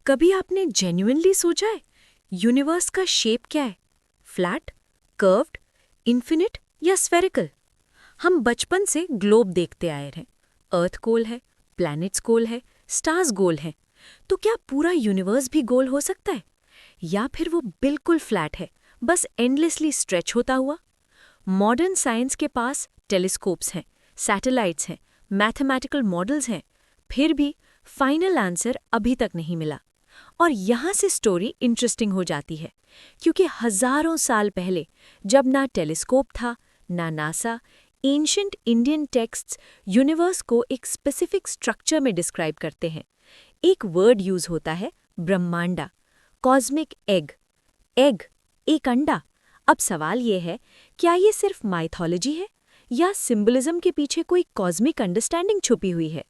कभी आपने जेन्युइनली सोचा है यूनिवर्स का शेप क्या है? फ्लैट, कर्व्ड, इन्फिनिट या स्फेरिकल? हम बचपन से ग्लोब देखते आए हैं। अर्थ गोल है, प्लैनेट्स गोल है, स्टार्स गोल हैं। तो क्या पूरा यूनिवर्स भी गोल हो सकता है? या फिर वो बिल्कुल फ्लैट है, बस एंडलेसली स्ट्रेच होता हुआ? मॉडर्न साइंस के पास टेलीस्कोप्स हैं, सैटेलाइट्स हैं, मैथमेटिकल मॉडल्स हैं, फिर भी फाइनल आंसर अभी तक नहीं मिला। और यहाँ से स्टोरी इंटरेस्टिंग हो जाती है, क्योंकि हजारों साल पहले, जब ना टेलीस्कोप था, ना NASA, ancient Indian texts universe को एक स्पेसिफिक स्ट्रक्चर में डिस्क्राइब करते हैं। एक वर्ड यूज होता है, ब्रह्मांडा, कॉस्मिक एग। एग, एक अंडा। अब सवाल ये है, क्या ये सिर्फ माइथोलॉजी है या सिंबलिज्म के पीछे कोई कॉस्मिक अंडरस्टैंडिंग छुपी हुई है?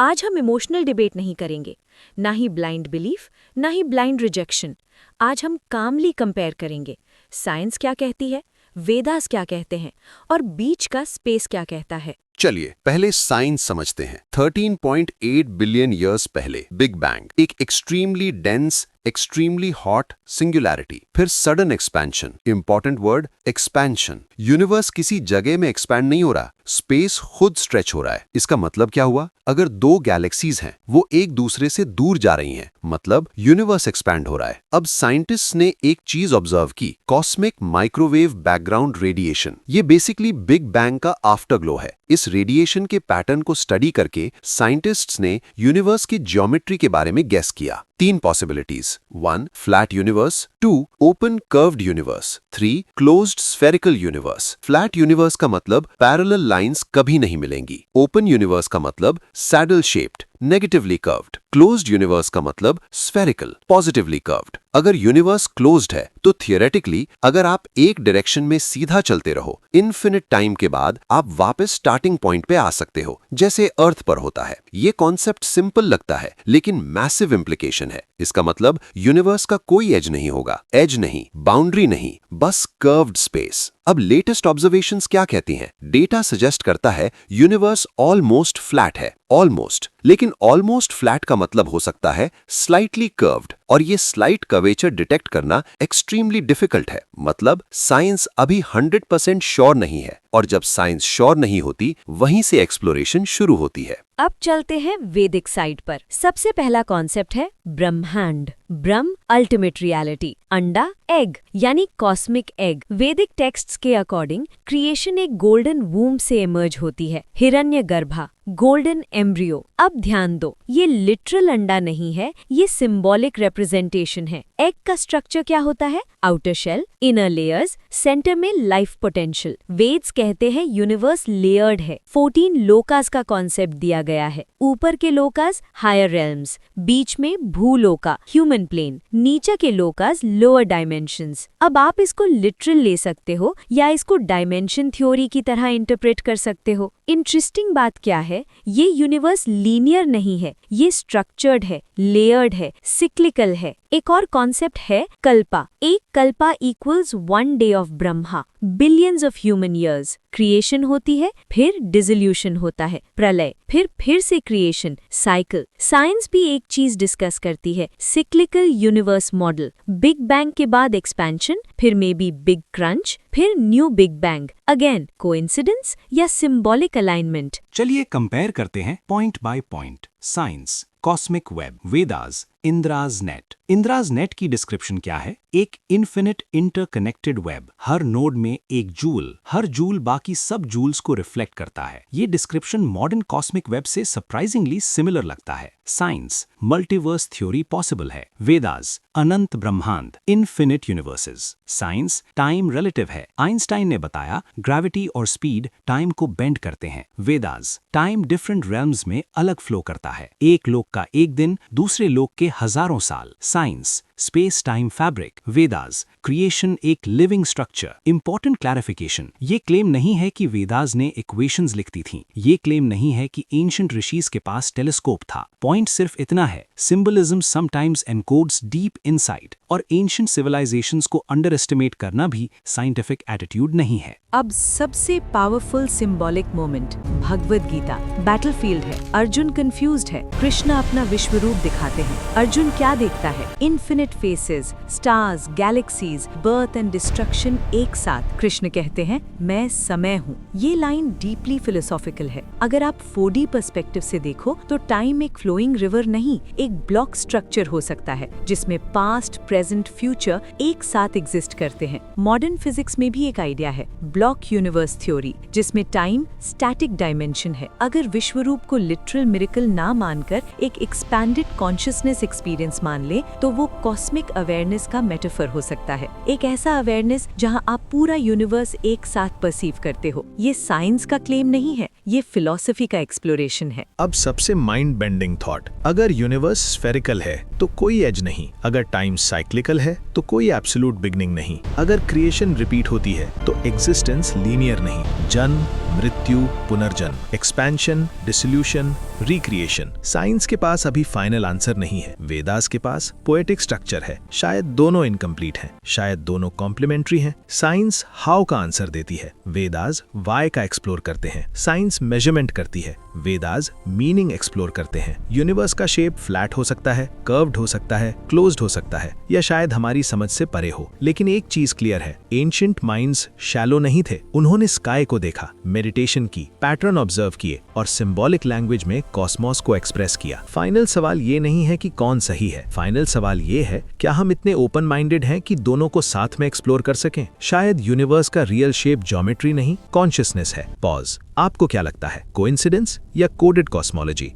आज हम इमोशनल डिबेट नहीं करेंगे, ना ही ब्लाइंड बिलीफ, ना ही ब्लाइंड रिजेक्शन। आज हम कामली कंपेयर करेंगे, साइंस क्या कहती है, वेदास क्या कहते हैं, और बीच का स्पेस क्या कहता है। चलिए पहले साइंस समझते हैं। 13.8 बिलियन ईयर्स पहले बिग बैंग, एक extremely dense, extremely hot singularity, फिर sudden expansion. Important word expansion. Universe किसी जगह में एक्सपैंड नहीं हो रहा, स्पेस खुद स्ट्रेच हो रहा है। इसका मतलब क्या हुआ? अगर दो गैलेक्सीज हैं, वो एक दूसरे से दूर जा रही हैं, मतलब यूनिवर्स एक्सपैंड हो रहा है। अब साइंटिस्ट ने एक चीज ऑब्जर्व की, कॉस्मिक माइक्रोवेव बैकग्राउंड रेडिएशन। ये बेसिकली बिग बैंग का आफ्टरग्लो है। इस रेडिएशन के पैटर्न को स्टडी करके साइंटिस्ट्स ने यूनिवर्स की ज्योमेट्री के बारे में गेस किया। 3 possibilities. 1 flat universe, 2 open curved universe, 3 closed spherical universe. Flat universe का मतलब पैरेलल लाइंस कभी नहीं मिलेंगी। ओपन यूनिवर्स का मतलब saddle shaped, negatively curved. Closed universe का मतलब स्फेरिकल, पॉजिटिवली कर्व्ड। अगर यूनिवर्स क्लोज्ड है तो थियोरेटिकली अगर आप एक डायरेक्शन में सीधा चलते रहो, इनफिनिट टाइम के बाद आप वापस स्टार्टिंग पॉइंट पे आ सकते हो, जैसे अर्थ पर होता है। ये कॉन्सेप्ट सिंपल लगता है, लेकिन मैसिव इम्प्लीकेशन है। इसका मतलब यूनिवर्स का कोई एज नहीं होगा, एज नहीं, बाउंड्री नहीं, बस कर्व्ड स्पेस। अब लेटेस्ट ऑब्जर्वेशंस क्या कहती हैं? डेटा सजेस्ट करता है यूनिवर्स ऑलमोस्ट फ्लैट है, ऑलमोस्ट। लेकिन ऑलमोस्ट फ्लैट का मतलब हो सकता है स्लाइटली कर्व्ड, और ये स्लाइट कर्वेचर डिटेक्ट करना एक्सट्रीमली डिफिकल्ट है। मतलब साइंस अभी 100% श्योर नहीं है, और जब साइंस श्योर नहीं होती, वहीं से एक्सप्लोरेशन शुरू होती है। अब चलते हैं वैदिक साइड पर। सबसे पहला कॉन्सेप्ट है ब्रह्मांड। ब्रह्म, अल्टीमेट रियलिटी। अंडा, एग, यानी कॉस्मिक एग। वैदिक टेक्स्ट्स के अकॉर्डिंग क्रिएशन एक गोल्डन वूम से इमर्ज होती है, हिरण्यगर्भा, गोल्डन एम्ब्रियो। अब ध्यान दो, ये लिटरल अंडा नहीं है, ये सिंबॉलिक रिप्रेजेंटेशन है। एग का स्ट्रक्चर क्या होता है? Outer shell, inner layers, center में लाइफ पोटेंशियल। वेद्स कहते हैं यूनिवर्स लेयर्ड है। 14 लोकास का कॉन्सेप्ट दिया गया है। ऊपर के लोकास हायर रेल्म्स, बीच में भूलोका ह्यूमन प्लेन, नीचे के लोकास लोअर डायमेंशंस। अब आप इसको लिटरल ले सकते हो या इसको डायमेंशन थ्योरी की तरह इंटरप्रेट कर सकते हो। इंटरेस्टिंग बात क्या है, ये यूनिवर्स लीनियर नहीं है, ये स्ट्रक्चर्ड है, लेयर्ड है, सिक्लिकल है। एक और कॉन्सेप्ट है कल्पा। एक Kalpa equals 1 day of Brahma, billions of human ears. Creation होती है, फिर डिसोल्यूशन होता है, प्रलय, फिर से क्रिएशन, साइकिल। साइंस भी एक चीज डिस्कस करती है, cyclical universe model. Big bang के बाद एक्सपेंशन, फिर मे बी बिग क्रंच, फिर new big bang. Again coincidence या सिंबॉलिक अलाइनमेंट? चलिए कंपेयर करते हैं point by point. Science, cosmic web, Vedas, Indraj net. Indraj net की डिस्क्रिप्शन क्या है? एक इन्फिनिट इंटरकनेक्टेड वेब, हर नोड में एक जूल, हर जूल बाकी सब जूल्स को रिफ्लेक्ट करता है। ये डिस्क्रिप्शन मॉडर्न कॉस्मिक वेब से सरप्राइजिंगली सिमिलर लगता है। साइंस, मल्टीवर्स थ्योरी पॉसिबल है। वेदास, अनंत ब्रह्मांड, infinite universes. Science, time relative है। आइंस्टाइन ने बताया ग्रेविटी और स्पीड टाइम को बेंड करते हैं। वेदास, टाइम डिफरेंट रेल्म्स में अलग फ्लो करता है। एक लोक का एक दिन, दूसरे लोक के हजारों साल। Science, space time fabric, Vedas, creation एक लिविंग स्ट्रक्चर। इंपॉर्टेंट क्लैरिफिकेशन, ये क्लेम नहीं है कि वेदास ने इक्वेशंस लिखती थीं। ये क्लेम नहीं है कि एंशिएंट ऋषिज के पास टेलीस्कोप था। पॉइंट सिर्फ इतना है, symbolism sometimes encodes deep insight, और एंशिएंट सिविलाइजेशंस को अंडर एस्टिमेट करना भी साइंटिफिक एटीट्यूड नहीं है। अब सबसे powerful symbolic moment, Bhagavad Gita battlefield है। अर्जुन कंफ्यूज्ड है, कृष्ण अपना विश्व रूप दिखाते हैं। अर्जुन क्या देखता है? Infinite faces, stars, galaxies, birth and destruction एक साथ। कृष्ण कहते हैं, मैं समय हूँ। ये लाइन डीपली फिलोसॉफिकल है। अगर आप 4D पर्सपेक्टिव से देखो तो टाइम एक फ्लोइंग रिवर नहीं, एक ब्लॉक स्ट्रक्चर हो सकता है जिसमें पास्ट, प्रेजेंट, फ्यूचर एक साथ एग्जिस्ट करते हैं। मॉडर्न फिजिक्स में भी एक आइडिया है, ब्लॉक यूनिवर्स थ्योरी, जिसमें टाइम स्टैटिक डायमेंशन है। अगर विश्वरूप को लिटरल मिरेकल ना मानकर एक एक्सपैंडेड कॉन्शियसनेस एक्सपीरियंस मान ले तो वो कॉस्मिक अवेयरनेस का मेटाफर हो सकता है। एक ऐसा अवेयरनेस जहां आप पूरा यूनिवर्स एक साथ परसीव करते हो। ये साइंस का क्लेम नहीं है, ये फिलॉसफी का एक्सप्लोरेशन है। अब सबसे माइंड बेंडिंग थॉट, अगर यूनिवर्स स्फेरिकल है तो कोई एज नहीं, अगर टाइम साइक्लिकल है तो कोई एब्सोल्यूट बिगनिंग नहीं, अगर क्रिएशन रिपीट होती है तो एग्जिस्टेंस लीनियर नहीं, जन्म, मृत्यु, पुनर्जन्म, एक्सपेंशन, डिसोल्यूशन, रिक्रिएशन। साइंस के पास अभी फाइनल आंसर नहीं है। वेदास के पास पोएटिक स्ट्रक्चर है। शायद दोनों इनकम्प्लीट हैं, शायद दोनों कॉम्प्लीमेंट्री हैं। साइंस हाउ का आंसर देती है, वेदास वाई का एक्सप्लोर करते हैं। साइंस मेजरमेंट करती है, वेदास मीनिंग एक्सप्लोर करते हैं। यूनिवर्स का शेप फ्लैट हो सकता है, कर्व्ड हो सकता है, क्लोज्ड हो सकता है, या शायद हमारी समझ से परे हो। लेकिन एक चीज क्लियर है, एंशिएंट माइंड्स शैलो नहीं थे। उन्होंने स्काई को देखा, मेडिटेशन की, पैटर्न ऑब्जर्व किए और सिंबॉलिक लैंग्वेज में कॉस्मोस को एक्सप्रेस किया। फाइनल सवाल ये नहीं है कि कौन सही है, फाइनल सवाल ये है, क्या हम इतने ओपन माइंडेड हैं कि दोनों को साथ में एक्सप्लोर कर सकें? शायद यूनिवर्स का रियल शेप ज्योमेट्री नहीं, कॉन्शियसनेस है। पॉज, आपको क्या लगता है, कोइंसिडेंस या कोडेड कॉस्मोलॉजी?